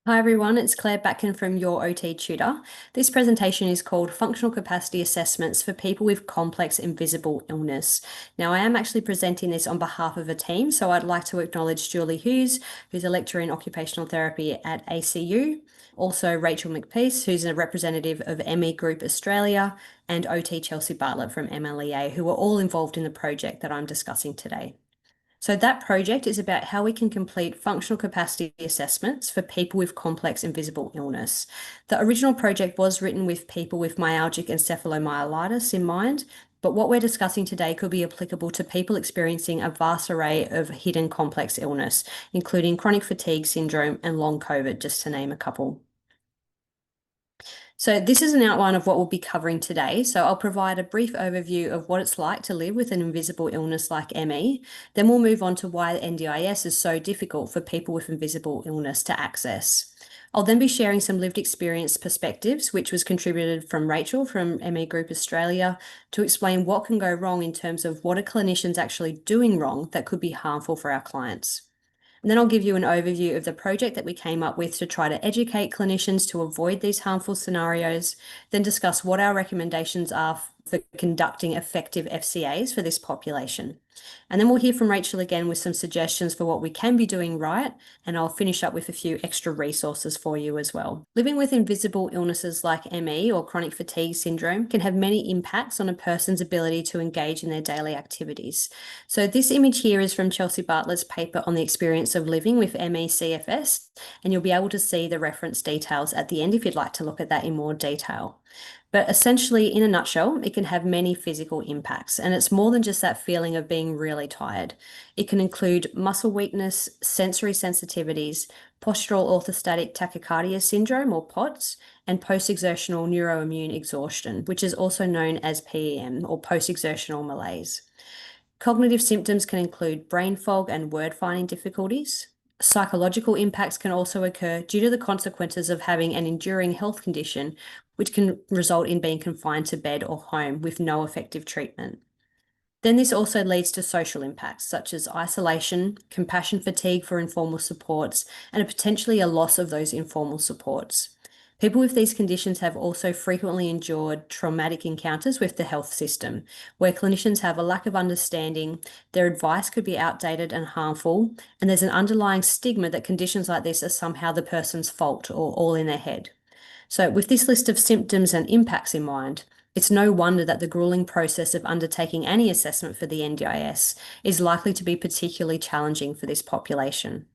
Hi everyone, it's Claire Batkin from your OT tutor. This presentation is called Functional Capacity Assessments for People with Complex Invisible Illness. Now, I am actually presenting this on behalf of a team, so I'd like to acknowledge Julie Hughes, who's a lecturer in occupational therapy at ACU, also Rachel McPeace, who's a representative of ME Group Australia, and OT Chelsea Bartlett from MLEA, who are all involved in the project that I'm discussing today. So that project is about how we can complete functional capacity assessments for people with complex invisible illness. The original project was written with people with myalgic encephalomyelitis in mind, but what we're discussing today could be applicable to people experiencing a vast array of hidden complex illness, including chronic fatigue syndrome and long COVID, just to name a couple. So this is an outline of what we'll be covering today. So I'll provide a brief overview of what it's like to live with an invisible illness like ME. Then we'll move on to why the NDIS is so difficult for people with invisible illness to access. I'll then be sharing some lived experience perspectives, which was contributed from Rachel from ME Group Australia, to explain what can go wrong in terms of what are clinicians actually doing wrong that could be harmful for our clients. And then I'll give you an overview of the project that we came up with to try to educate clinicians to avoid these harmful scenarios, then discuss what our recommendations are for conducting effective FCAs for this population. And then we'll hear from Rachel again with some suggestions for what we can be doing right, and I'll finish up with a few extra resources for you as well. Living with invisible illnesses like ME or chronic fatigue syndrome can have many impacts on a person's ability to engage in their daily activities. So this image here is from Chelsea Bartlett's paper on the experience of living with ME/CFS, and you'll be able to see the reference details at the end if you'd like to look at that in more detail. But essentially, in a nutshell, it can have many physical impacts, and it's more than just that feeling of being really tired. It can include muscle weakness, sensory sensitivities, postural orthostatic tachycardia syndrome or POTS, and post-exertional neuroimmune exhaustion, which is also known as PEM or post-exertional malaise. Cognitive symptoms can include brain fog and word finding difficulties. Psychological impacts can also occur due to the consequences of having an enduring health condition, which can result in being confined to bed or home with no effective treatment. Then this also leads to social impacts such as isolation, compassion fatigue for informal supports, and potentially a loss of those informal supports. People with these conditions have also frequently endured traumatic encounters with the health system, where clinicians have a lack of understanding, their advice could be outdated and harmful, and there's an underlying stigma that conditions like this are somehow the person's fault or all in their head. So with this list of symptoms and impacts in mind, it's no wonder that the grueling process of undertaking any assessment for the NDIS is likely to be particularly challenging for this population.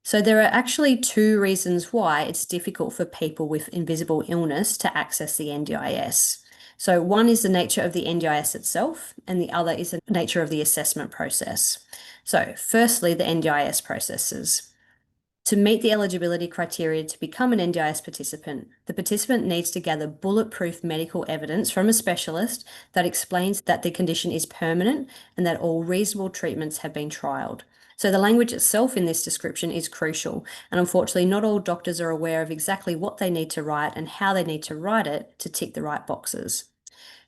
So there are actually two reasons why it's difficult for people with invisible illness to access the NDIS. So one is the nature of the NDIS itself, and the other is the nature of the assessment process. So firstly, the NDIS processes. To meet the eligibility criteria to become an NDIS participant, the participant needs to gather bulletproof medical evidence from a specialist that explains that the condition is permanent and that all reasonable treatments have been trialled. So the language itself in this description is crucial, and unfortunately not all doctors are aware of exactly what they need to write and how they need to write it to tick the right boxes.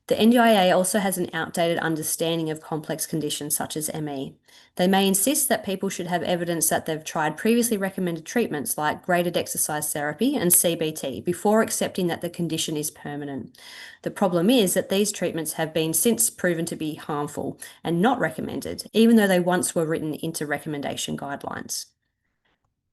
The NDIA also has an outdated understanding of complex conditions such as ME. They may insist that people should have evidence that they've tried previously recommended treatments like graded exercise therapy and CBT before accepting that the condition is permanent. The problem is that these treatments have been since proven to be harmful and not recommended, even though they once were written into recommendation guidelines.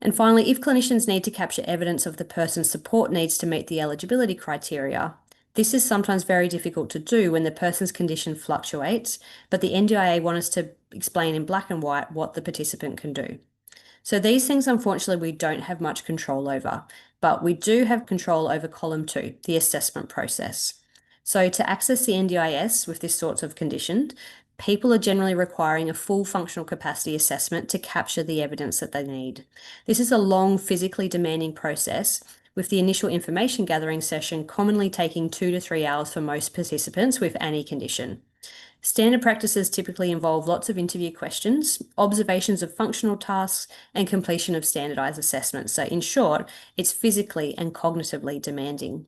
And finally, if clinicians need to capture evidence of the person's support needs to meet the eligibility criteria, this is sometimes very difficult to do when the person's condition fluctuates, but the NDIA want us to explain in black and white what the participant can do. So these things, unfortunately, we don't have much control over, but we do have control over column 2, the assessment process. So to access the NDIS with this sort of condition, people are generally requiring a full functional capacity assessment to capture the evidence that they need. This is a long, physically demanding process, with the initial information gathering session commonly taking 2 to 3 hours for most participants with any condition. Standard practices typically involve lots of interview questions, observations of functional tasks, and completion of standardized assessments. So in short, it's physically and cognitively demanding.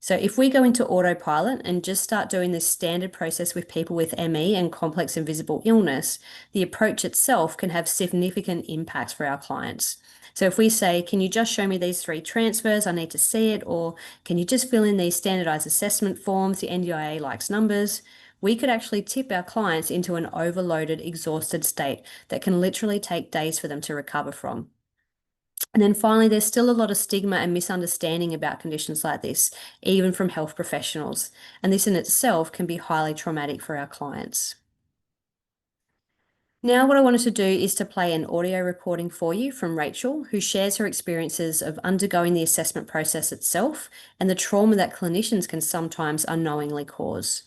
So if we go into autopilot and just start doing this standard process with people with ME and complex invisible illness, the approach itself can have significant impacts for our clients. So if we say, can you just show me these 3 transfers? I need to see it. Or can you just fill in these standardized assessment forms? The NDIA likes numbers. We could actually tip our clients into an overloaded, exhausted state that can literally take days for them to recover from. And then finally, there's still a lot of stigma and misunderstanding about conditions like this, even from health professionals. And this in itself can be highly traumatic for our clients. Now, what I wanted to do is to play an audio recording for you from Rachel, who shares her experiences of undergoing the assessment process itself and the trauma that clinicians can sometimes unknowingly cause.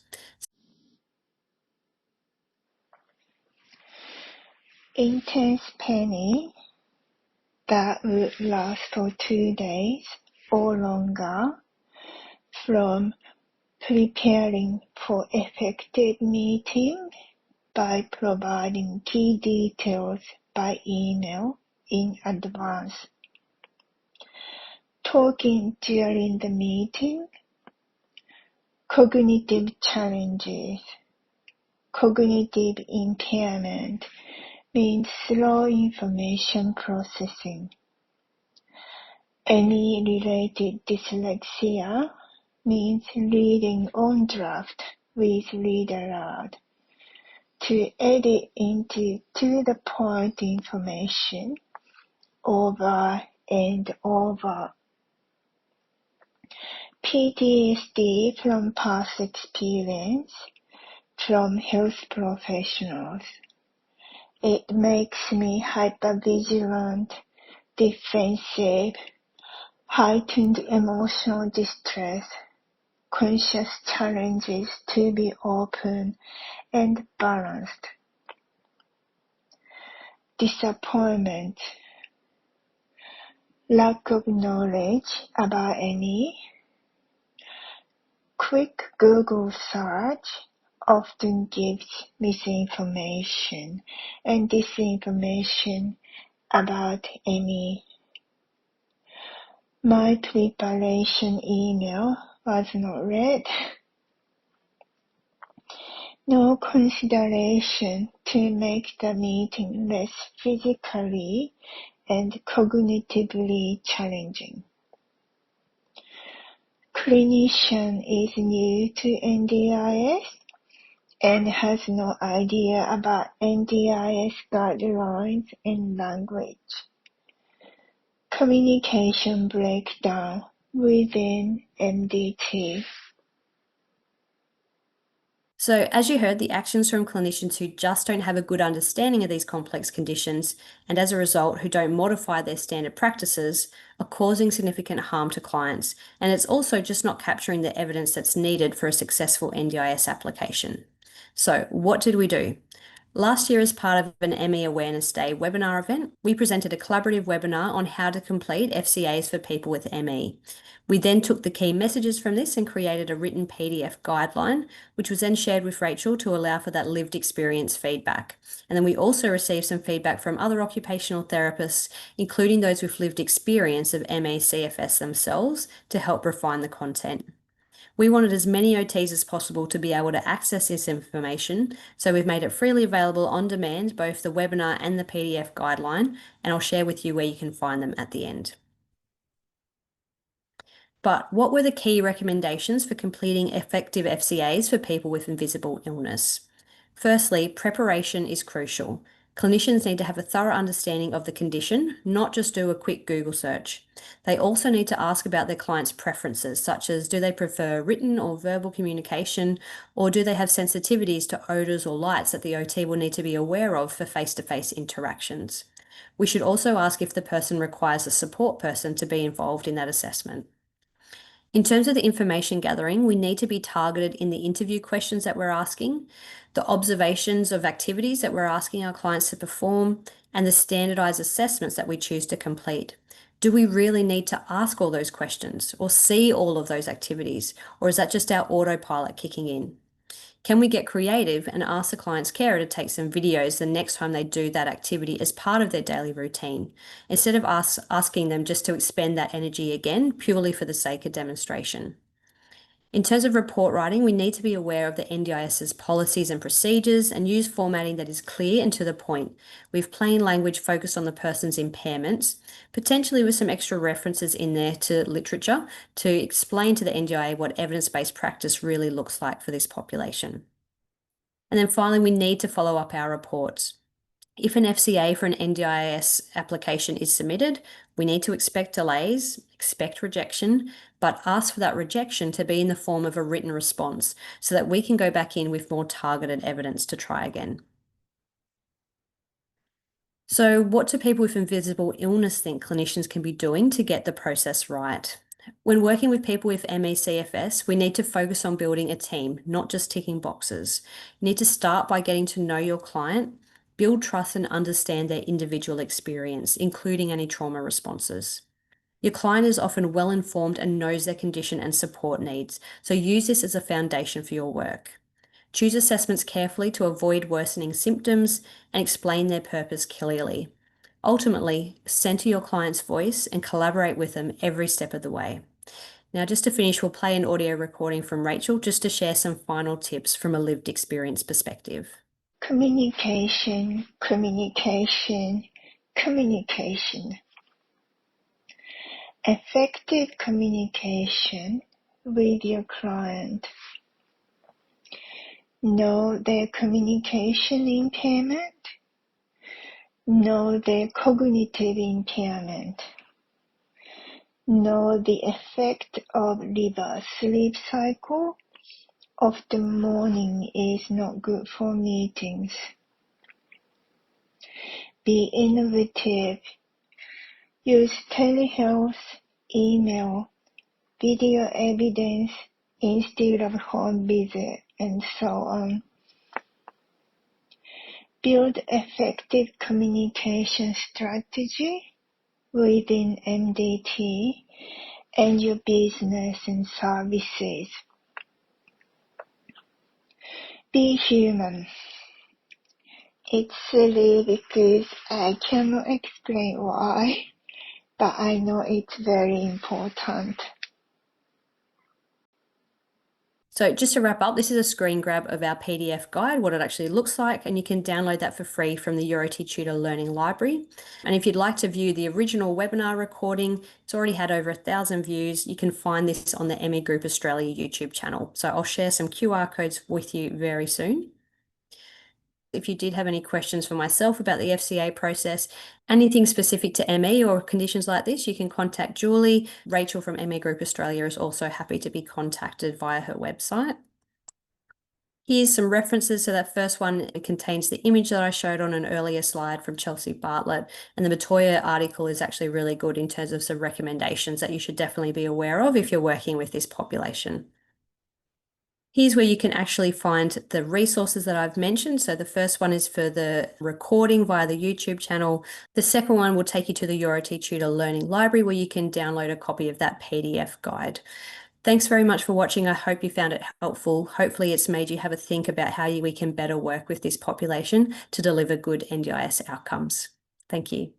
Intense pain that would last for 2 days or longer, from preparing for effective meeting by providing key details by email in advance, talking during the meeting, cognitive challenges. Cognitive impairment means slow information processing. Any related dyslexia means reading on draft with read aloud to edit into to-the-point information over and over. PTSD from past experience from health professionals. It makes me hypervigilant, defensive, heightened emotional distress, conscious challenges to be open and balanced. Disappointment, lack of knowledge about any. Quick Google search often gives misinformation and disinformation about any. My preparation email was not read. No consideration to make the meeting less physically and cognitively challenging. Clinician is new to NDIS and has no idea about NDIS guidelines and language. Communication breakdown within MDT. So, as you heard, the actions from clinicians who just don't have a good understanding of these complex conditions, and as a result, who don't modify their standard practices, are causing significant harm to clients. And it's also just not capturing the evidence that's needed for a successful NDIS application. So, what did we do? Last year, as part of an ME Awareness Day webinar event, we presented a collaborative webinar on how to complete FCAs for people with ME. We then took the key messages from this and created a written PDF guideline, which was then shared with Rachel to allow for that lived experience feedback. And then we also received some feedback from other occupational therapists, including those with lived experience of ME CFS themselves, to help refine the content. We wanted as many OTs as possible to be able to access this information, so we've made it freely available on demand, both the webinar and the PDF guideline, and I'll share with you where you can find them at the end. But what were the key recommendations for completing effective FCAs for people with invisible illness? Firstly, preparation is crucial. Clinicians need to have a thorough understanding of the condition, not just do a quick Google search. They also need to ask about their clients' preferences, such as do they prefer written or verbal communication, or do they have sensitivities to odors or lights that the OT will need to be aware of for face-to-face interactions. We should also ask if the person requires a support person to be involved in that assessment. In terms of the information gathering, we need to be targeted in the interview questions that we're asking, the observations of activities that we're asking our clients to perform, and the standardized assessments that we choose to complete. Do we really need to ask all those questions or see all of those activities, or is that just our autopilot kicking in? Can we get creative and ask the client's carer to take some videos the next time they do that activity as part of their daily routine, instead of asking them just to expend that energy again purely for the sake of demonstration? In terms of report writing, we need to be aware of the NDIS's policies and procedures and use formatting that is clear and to the point, with plain language focused on the person's impairments, potentially with some extra references in there to literature to explain to the NDIA what evidence-based practice really looks like for this population. And then finally, we need to follow up our reports. If an FCA for an NDIS application is submitted, we need to expect delays, expect rejection, but ask for that rejection to be in the form of a written response so that we can go back in with more targeted evidence to try again. So, what do people with invisible illness think clinicians can be doing to get the process right? When working with people with ME/CFS, we need to focus on building a team, not just ticking boxes. You need to start by getting to know your client, build trust, and understand their individual experience, including any trauma responses. Your client is often well informed and knows their condition and support needs, so use this as a foundation for your work. Choose assessments carefully to avoid worsening symptoms and explain their purpose clearly. Ultimately, center your client's voice and collaborate with them every step of the way. Now, just to finish, we'll play an audio recording from Rachel just to share some final tips from a lived experience perspective. Communication, communication, communication. Effective communication with your client. Know their communication impairment. Know their cognitive impairment. Know the effect of reverse sleep cycle. Often morning is not good for meetings. Be innovative. Use telehealth, email, video evidence instead of home visit, and so on. Build effective communication strategy within MDT and your business and services. Be human. It's silly because I cannot explain why, but I know it's very important. So just to wrap up, this is a screen grab of our PDF guide, what it actually looks like, and you can download that for free from the Eurity Tutor Learning Library. And if you'd like to view the original webinar recording, it's already had over 1,000 views. You can find this on the ME Group Australia YouTube channel. So I'll share some QR codes with you very soon. If you did have any questions for myself about the FCA process, anything specific to ME or conditions like this, you can contact Julie. Rachel from ME Group Australia is also happy to be contacted via her website. Here's some references. So that first one contains the image that I showed on an earlier slide from Chelsea Bartlett, and the Matoya article is actually really good in terms of some recommendations that you should definitely be aware of if you're working with this population. Here's where you can actually find the resources that I've mentioned. So the first one is for the recording via the YouTube channel. The second one will take you to the Eurity Tutor Learning Library where you can download a copy of that PDF guide. Thanks very much for watching. I hope you found it helpful. Hopefully it's made you have a think about how we can better work with this population to deliver good NDIS outcomes. Thank you.